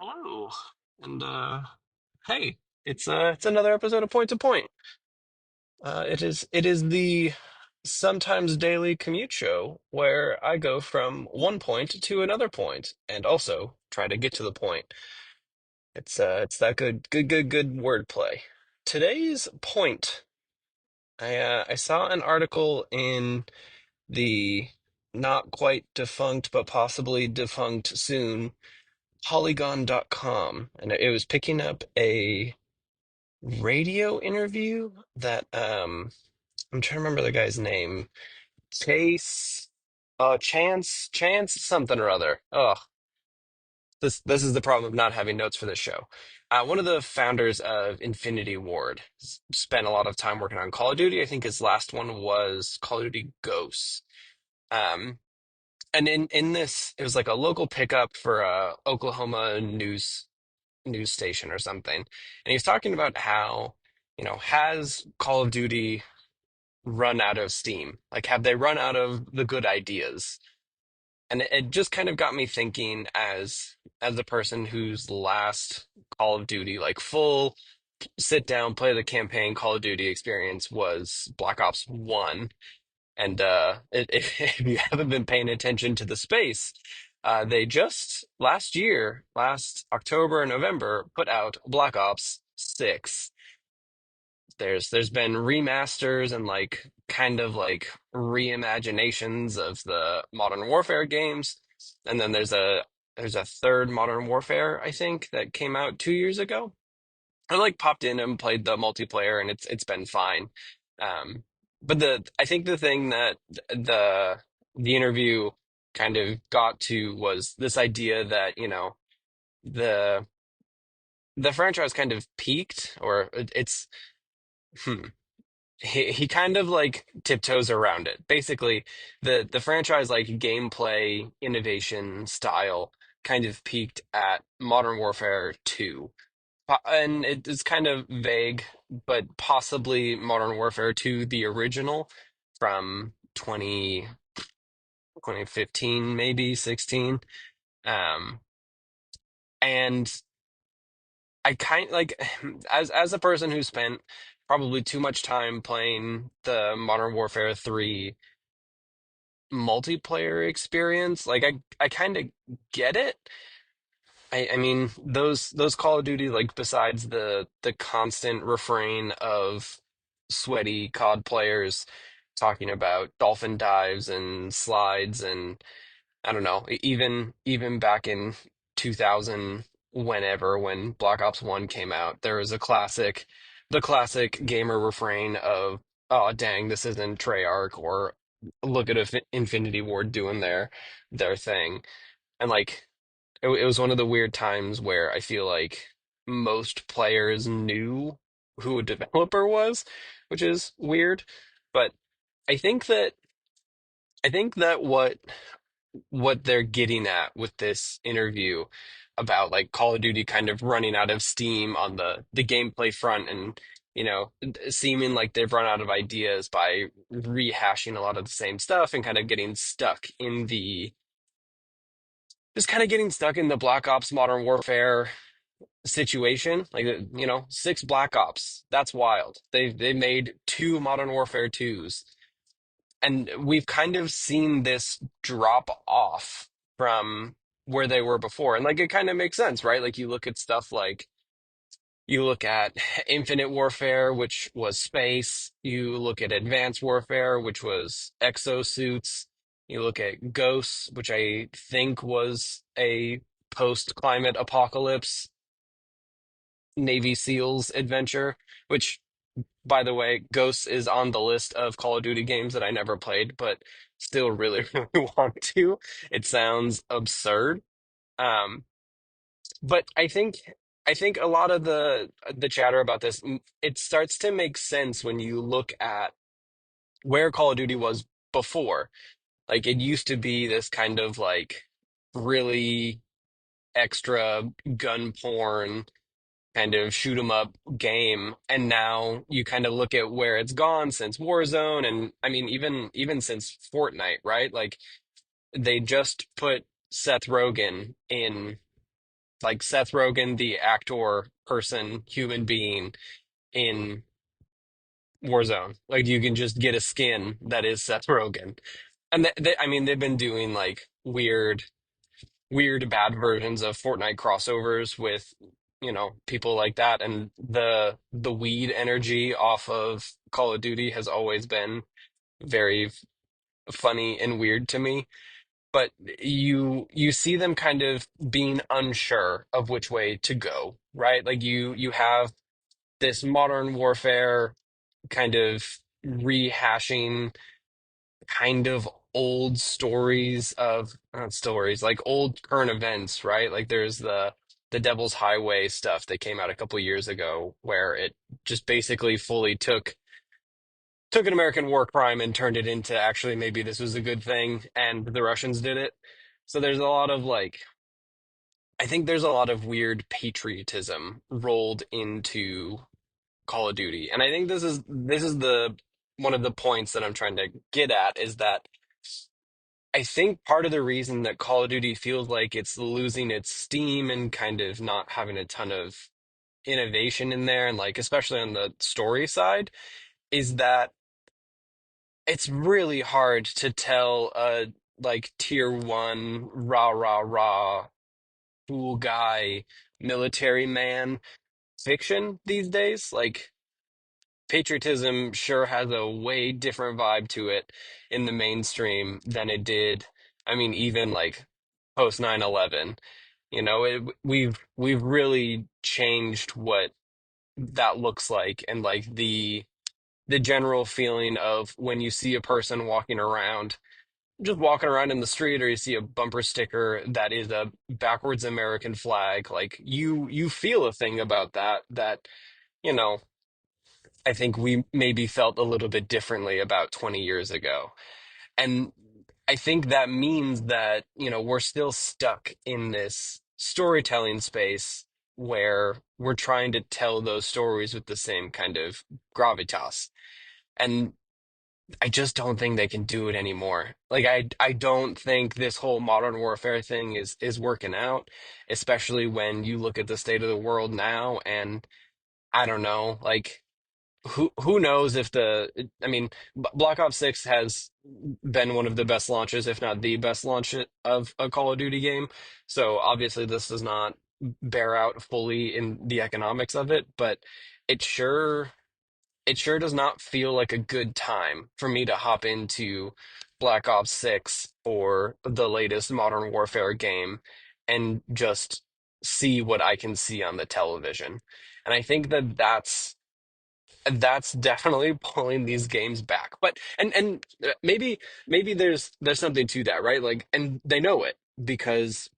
Hello, and hey, it's another episode of Point to Point. It is the sometimes daily commute show where I go from one point to another point, and also try to get to the point. It's that good wordplay. Today's point. I saw an article in the not quite defunct but possibly defunct soon Polygon.com, and it was picking up a radio interview that I'm trying to remember the guy's name. Chase Chance something or other. Oh, this is the problem of not having notes for this show. One of the founders of Infinity Ward spent a lot of time working on Call of Duty. I think his last one was Call of Duty Ghosts. Um, and in this, it was like a local pickup for a Oklahoma news station or something. And he was talking about how, has Call of Duty run out of steam? Like, have they run out of the good ideas? And it just kind of got me thinking as the person whose last Call of Duty, like full sit down, play the campaign Call of Duty experience was Black Ops 1. And if you haven't been paying attention to the space, they just last year, last October and November, put out Black Ops 6. There's been remasters and like kind of like reimaginations of the Modern Warfare games. And then there's a third Modern Warfare, I think, that came out 2 years ago. I like popped in and played the multiplayer and it's been fine. Um, but I think the thing that the the interview kind of got to was this idea that, the the franchise kind of peaked or it's hmm, he kind of like tiptoes around it. Basically, the franchise like gameplay innovation style kind of peaked at Modern Warfare 2. And it is kind of vague, but possibly Modern Warfare 2, the original from 2015, maybe 16. Um, and I kind like as a person who spent probably too much time playing the Modern Warfare 3 multiplayer experience, like I kind of get it. I mean those Call of Duty, like besides the constant refrain of sweaty COD players talking about dolphin dives and slides and I don't know, even back in 2000 whenever when Black Ops 1 came out, there was the classic gamer refrain of oh dang, this isn't Treyarch or look at Infinity Ward doing their thing. And like it was one of the weird times where I feel like most players knew who a developer was, which is weird. But I think that I think that what they're getting at with this interview about like Call of Duty kind of running out of steam on the gameplay front and seeming like they've run out of ideas by rehashing a lot of the same stuff and kind of getting stuck in the just kind of getting stuck in the Black Ops Modern Warfare situation. Like, six Black Ops. That's wild. They made two Modern Warfare 2s. And we've kind of seen this drop off from where they were before. And like it kind of makes sense, right? Like you look at stuff like you look at Infinite Warfare, which was space. You look at Advanced Warfare, which was exosuits. You look at Ghosts, which I think was a post-climate apocalypse Navy SEALs adventure, which, by the way, Ghosts is on the list of Call of Duty games that I never played, but still really, really want to. It sounds absurd. Um, but I think a lot of the chatter about this, it starts to make sense when you look at where Call of Duty was before. Like it used to be this kind of like really extra gun porn kind of shoot 'em up game, and now you kind of look at where it's gone since Warzone, and I mean even since Fortnite, right? Like they just put Seth Rogen in like Seth Rogen, the actor, person, human being in Warzone. Like you can just get a skin that is Seth Rogen. And I mean, they've been doing like weird bad versions of Fortnite crossovers with, people like that. And the weed energy off of Call of Duty has always been very funny and weird to me. But you see them kind of being unsure of which way to go, right? Like you have this modern warfare kind of rehashing kind of old stories of not stories, like old current events, right? Like there's the Devil's Highway stuff that came out a couple years ago where it just basically fully took an American war crime and turned it into actually maybe this was a good thing and the Russians did it. So there's a lot of like I think there's a lot of weird patriotism rolled into Call of Duty. And I think this is the one of the points that I'm trying to get at is that I think part of the reason that Call of Duty feels like it's losing its steam and kind of not having a ton of innovation in there, and like especially on the story side, is that it's really hard to tell a like tier one rah rah rah cool guy military man fiction these days. Like patriotism sure has a way different vibe to it in the mainstream than it did. I mean, even like post 9/11, we've really changed what that looks like and like the general feeling of when you see a person just walking around in the street, or you see a bumper sticker that is a backwards American flag, like you feel a thing about that, you know, I think we maybe felt a little bit differently about 20 years ago. And I think that means that, we're still stuck in this storytelling space where we're trying to tell those stories with the same kind of gravitas. And I just don't think they can do it anymore. Like I don't think this whole modern warfare thing is working out, especially when you look at the state of the world now and I don't know, like who knows if I mean Black Ops 6 has been one of the best launches if not the best launch of a Call of Duty game. So obviously this does not bear out fully in the economics of it, but it sure does not feel like a good time for me to hop into Black Ops 6 or the latest Modern Warfare game and just see what I can see on the television. And I think that that's definitely pulling these games back. But maybe there's something to that, right? Like, and they know it because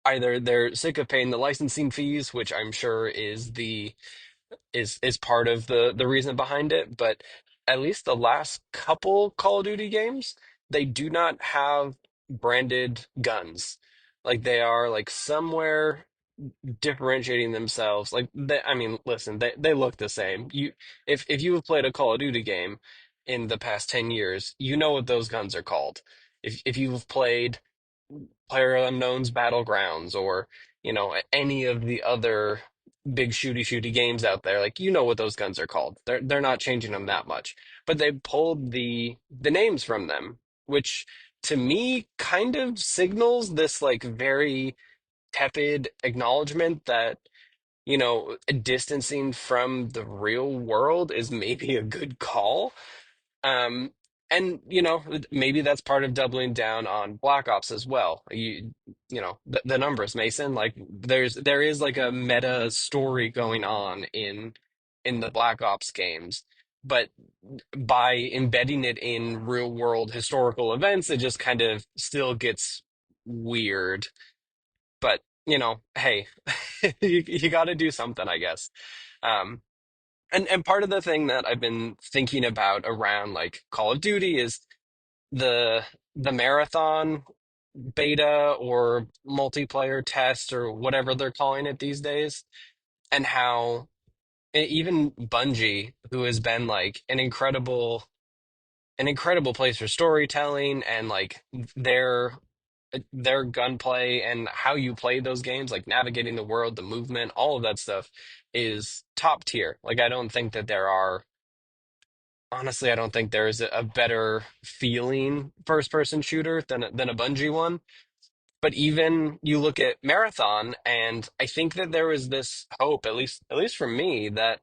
either they're sick of paying the licensing fees, which I'm sure is part of the reason behind it, but at least the last couple Call of Duty games, they do not have branded guns. Like they are like somewhere differentiating themselves. Like I mean, listen, they look the same. If you have played a Call of Duty game in the past 10 years, you know what those guns are called. If you've played PlayerUnknown's Battlegrounds or, any of the other big shooty games out there, like you know what those guns are called. They're not changing them that much. But they pulled the names from them, which to me kind of signals this like very tepid acknowledgement that, distancing from the real world is maybe a good call. Um, and maybe that's part of doubling down on Black Ops as well. The numbers, Mason. Like there is like a meta story going on in the Black Ops games, but by embedding it in real world historical events, it just kind of still gets weird. But hey, you got to do something, I guess. Um, and part of the thing that I've been thinking about around like Call of Duty is the the marathon beta or multiplayer test or whatever they're calling it these days, and how even Bungie, who has been like an incredible place for storytelling and like their their gunplay and how you play those games, like navigating the world, the movement, all of that stuff is top tier. Like I don't think that there are honestly, I don't think there is a better feeling first person shooter than a Bungie one. But even you look at Marathon, and I think that there was this hope, at least for me, that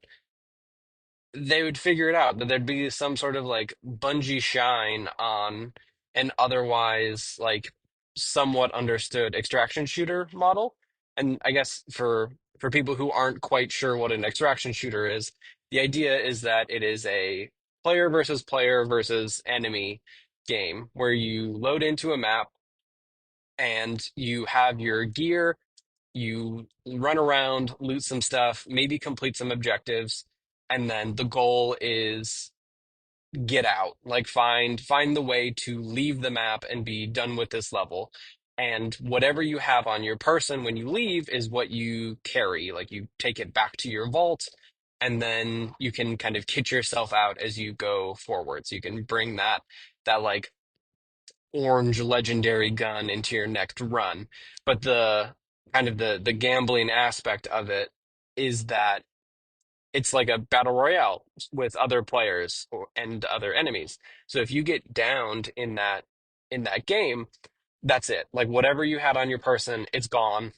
they would figure it out, that there'd be some sort of like Bungie shine on an otherwise like somewhat understood extraction shooter model. And I guess for people who aren't quite sure what an extraction shooter is, the idea is that it is a player versus enemy game where you load into a map and you have your gear, you run around, loot some stuff, maybe complete some objectives, and then the goal is get out. Like find the way to leave the map and be done with this level. And whatever you have on your person when you leave is what you carry. Like you take it back to your vault, and then you can kind of kit yourself out as you go forward. So you can bring that like orange legendary gun into your next run. But the kind of the gambling aspect of it is that it's like a battle royale with other players and other enemies. So if you get downed in that game, that's it. Like whatever you had on your person, it's gone,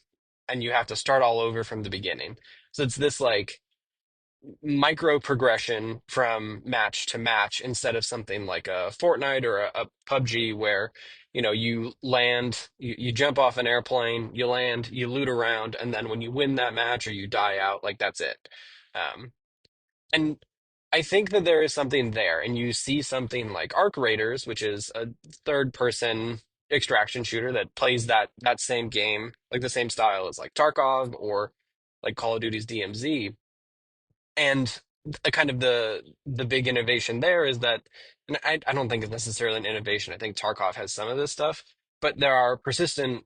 and you have to start all over from the beginning. So it's this like micro progression from match to match instead of something like a Fortnite or a PUBG where, you land, you jump off an airplane, you land, you loot around, and then when you win that match or you die out, like that's it. And I think that there is something there, and you see something like Arc Raiders, which is a third person extraction shooter that plays that same game, like the same style as like Tarkov or like Call of Duty's DMZ. And kind of the big innovation there is that, and I don't think it's necessarily an innovation. I think Tarkov has some of this stuff, but there are persistent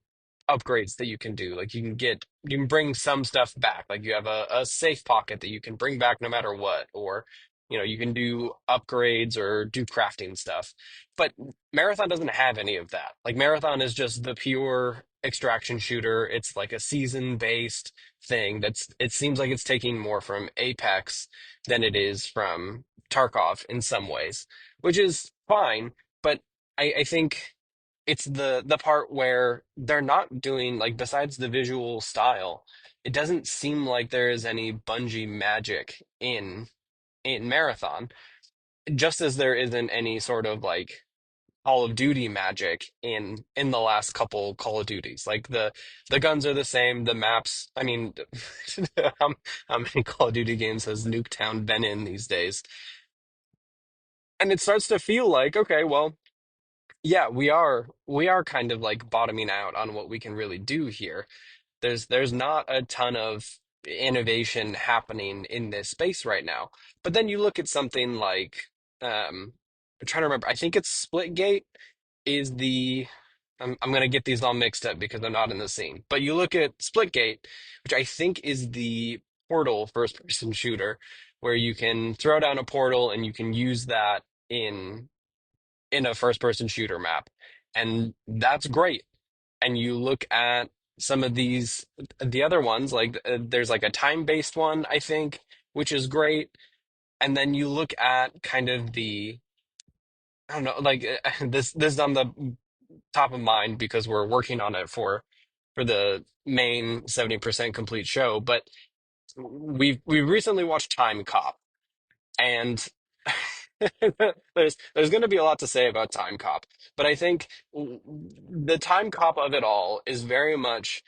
upgrades that you can do. Like you can bring some stuff back. Like you have a safe pocket that you can bring back no matter what, or you can do upgrades or do crafting stuff. But Marathon doesn't have any of that. Like Marathon is just the pure extraction shooter. It's like a season based thing it seems like it's taking more from Apex than it is from Tarkov in some ways, which is fine, but I think it's the part where they're not doing like besides the visual style, it doesn't seem like there is any Bungie magic in Marathon, just as there isn't any sort of like Call of Duty magic in the last couple Call of Duties. Like the guns are the same, the maps. I mean, how many Call of Duty games has Nuketown been in these days? And it starts to feel like, okay, well, yeah, we are kind of like bottoming out on what we can really do here. There's not a ton of innovation happening in this space right now. But then you look at something like I'm trying to remember. I think it's Splitgate is the I'm gonna get these all mixed up because I'm not in the scene. But you look at Splitgate, which I think is the Portal first person shooter, where you can throw down a portal and you can use that in a first person shooter map. And that's great. And you look at some of the other ones, like there's like a time-based one, I think, which is great. And then you look at kind of I don't know, like this is on the top of mind because we're working on it for the main 70% complete show. But we've recently watched Time Cop, and there's going to be a lot to say about Time Cop, but I think the Time Cop of it all is very much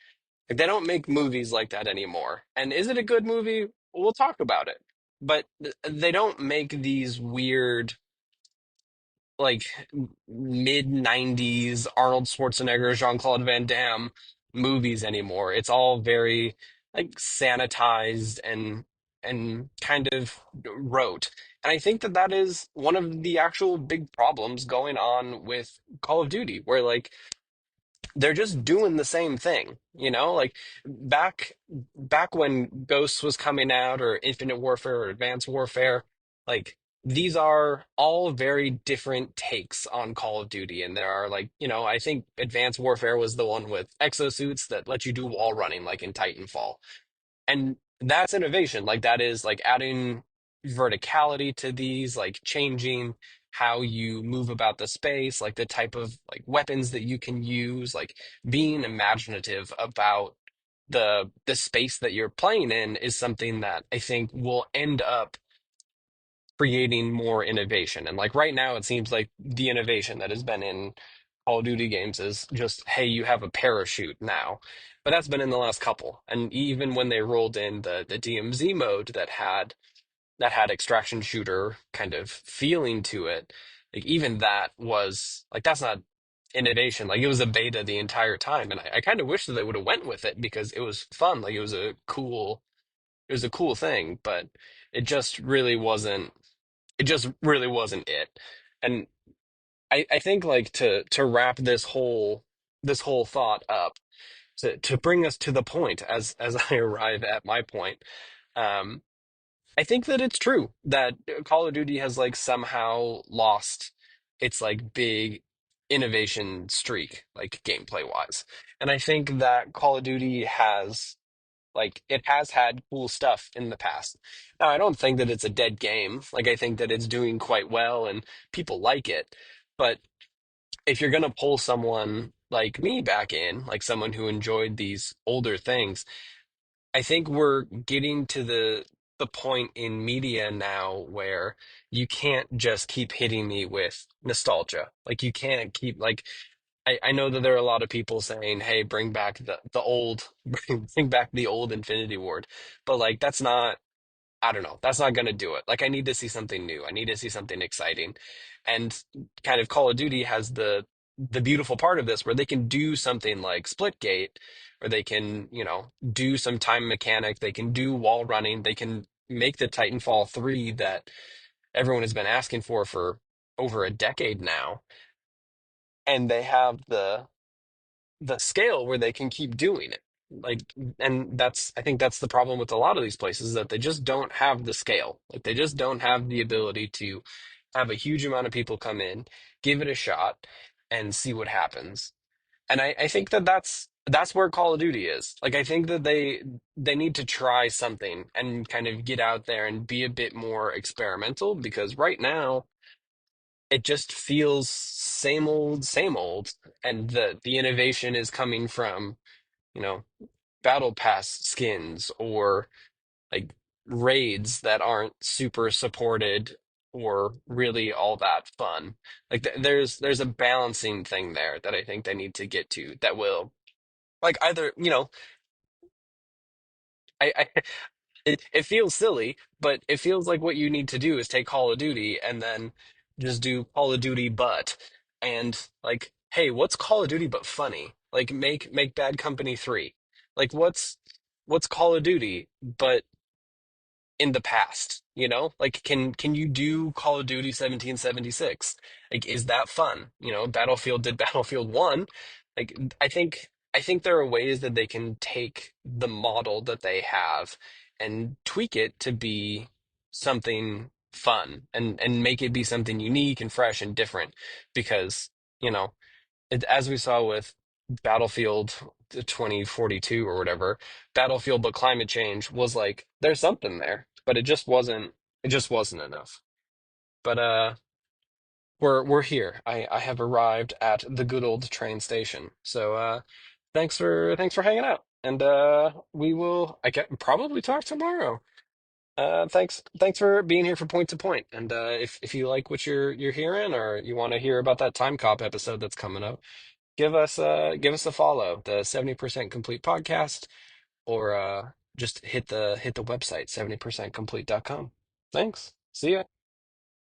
like they don't make movies like that anymore. And is it a good movie? We'll talk about it. But they don't make these weird like mid 90s Arnold Schwarzenegger, Jean-Claude Van Damme movies anymore. It's all very like sanitized and kind of rote. And I think that that is one of the actual big problems going on with Call of Duty, where like they're just doing the same thing, like back when Ghosts was coming out or Infinite Warfare or Advanced Warfare, like these are all very different takes on Call of Duty. And there are like, I think Advanced Warfare was the one with exosuits that let you do wall running, like in Titanfall. And that's innovation. Like that is like adding verticality to these, like changing how you move about the space, like the type of like weapons that you can use, like being imaginative about the space that you're playing in is something that I think will end up creating more innovation. And like right now, it seems like the innovation that has been in Call of Duty games is just, hey, you have a parachute now. But that's been in the last couple. And even when they rolled in the DMZ mode that had extraction shooter kind of feeling to it, like even that was like that's not innovation. Like it was a beta the entire time. And I kind of wish that they would have went with it because it was fun. Like it was a cool thing, but it just really wasn't it. And I think like to wrap this whole thought up, to bring us to the point as I arrive at my point, um, I think that it's true that Call of Duty has like somehow lost its like big innovation streak, like gameplay wise. And I think that Call of Duty it has had cool stuff in the past. Now, I don't think that it's a dead game. Like, I think that it's doing quite well and people like it. But if you're going to pull someone like me back in, like someone who enjoyed these older things, I think we're getting to the point in media now where you can't just keep hitting me with nostalgia. Like you can't keep like I know that there are a lot of people saying, "Hey, bring back the old, bring back the old Infinity Ward," but like that's not. I don't know. That's not going to do it. Like I need to see something new. I need to see something exciting, and kind of Call of Duty has the beautiful part of this where they can do something like Splitgate, or they can do some time mechanic. They can do wall running. They can make the Titanfall 3 that everyone has been asking for over a decade now, and they have the scale where they can keep doing it. Like, and I think that's the problem with a lot of these places, is that they just don't have the scale. Like, they just don't have the ability to have a huge amount of people come in, give it a shot, and see what happens. And I think that that's where Call of Duty is. Like, I think that they need to try something and kind of get out there and be a bit more experimental, because right now it just feels same old, and the innovation is coming from, you know, battle pass skins or like raids that aren't super supported or really all that fun. Like there's a balancing thing there that I think they need to get to that will like either, I it feels silly, but it feels like what you need to do is take Call of Duty and then just do Call of Duty but, and like, hey, what's Call of Duty but funny? Like make Bad Company 3. Like what's Call of Duty but in the past, like can you do Call of Duty 1776? Like is that fun? Battlefield did Battlefield 1. Like I think there are ways that they can take the model that they have and tweak it to be something fun, and make it be something unique and fresh and different, because you know as we saw with Battlefield 2042 or whatever, Battlefield but climate change was like there's something there, but it just wasn't enough. But we're here. I have arrived at the good old train station. So thanks for hanging out. And we will I can probably talk tomorrow. Thanks for being here for Point to Point. And if you like what you're hearing, or you want to hear about that Timecop episode that's coming up, give us a follow, the 70% Complete podcast, or just hit the website 70%complete.com. Thanks. See ya.